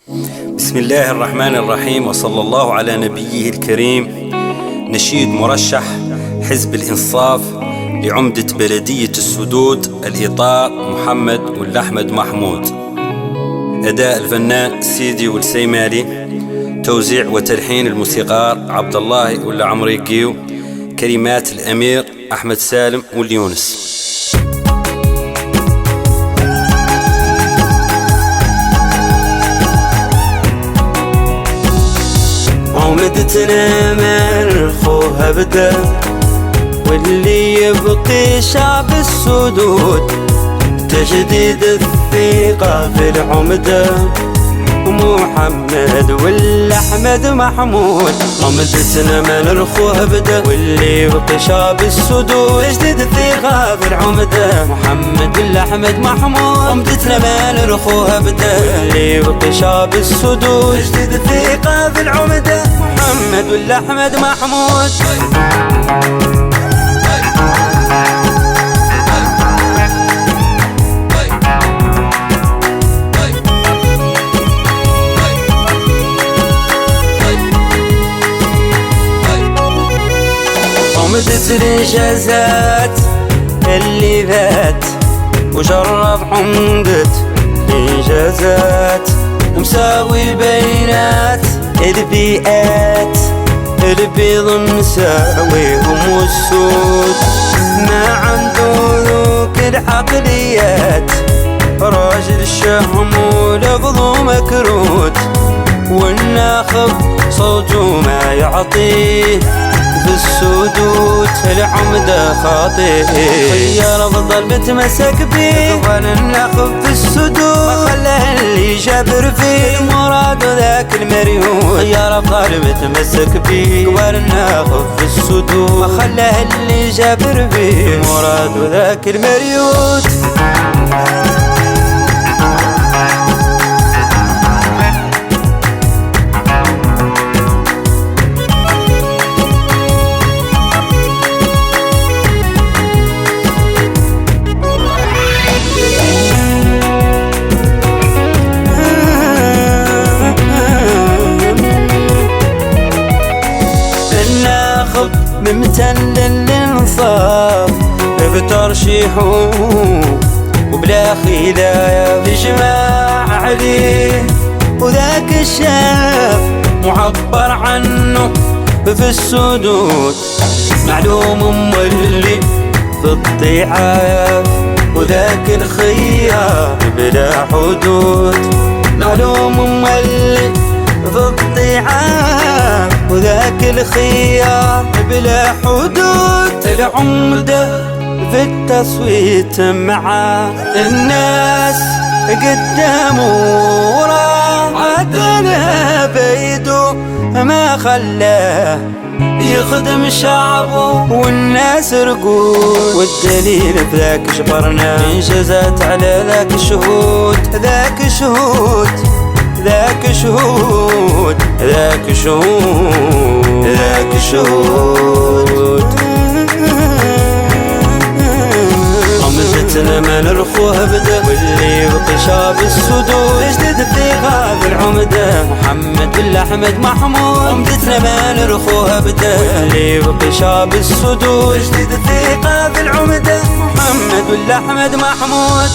بسم الله الرحمن الرحيم، وصلى الله على نبيه الكريم. نشيد مرشح حزب الإنصاف لعمدة بلدية السدود الإطار محمد والأحمد محمود. أداء الفنان سيدي والسيمالي، توزيع وتلحين الموسيقار عبد الله والعمريقيو، كلمات الأمير أحمد سالم واليونس. عمدتنا مرخوها بدا، واللي يبقي شعب السدود تجديد الثقة في العمدة محمد والأحمد محمود. عمدتنا ما نرخوها بدا، واللي يبقي شعب السدود تجديد الثقة في العمدة محمد والأحمد محمود. عمدتنا ما نرخوها بدا، واللي يبقي شعب السدود تجديد الثقة في العمدة محمد والأحمد محمود. عمدة الإنجازات اللي فات، وجرب عمدة الإنجازات ومساوي بينات البيئات. البيض مساويهم والسود ما عنده ذوك العقليات. راجل الشهم ولفظه مكروت، والناخب صوته ما يعطيه في السدود العمدة خاطئ. خيار افضل متمسك بيه، قبل الناخب في السدود ما خلاه اللي جابر فيه مراد ذاك المريوت. خيار افضل متمسك بيه، قبل الناخب في السدود ما خلاه اللي جابر فيه مراد ذاك المريوت. ممتن للإنصاف بترشيحه وبلا خلاف بجماع عليه، وذاك الشاف معبر عنه في السدود معلوم مولي في الضعاف. وذاك الخيار بلا حدود معلوم مولي في الضعاف. وذاك الخيار بلا حدود العمدة في التصويت مع الناس قدامه وراه، عدنا بيده ما خلاه يخدم شعبه والناس رقود. والدليل في ذاك جبرنا انجازات على ذاك الشهود. ذاك شهود ذاك شهود ذاك شهود ذاك شهود. عمدتنا ما نرخوها بدا، واللي يبقي شعب السدود تجديد الثقة في العمدة محمد والأحمد محمود. عمدتنا ما نرخوها بدا، واللي يبقي شعب السدود تجديد الثقة في العمدة محمد والأحمد محمود.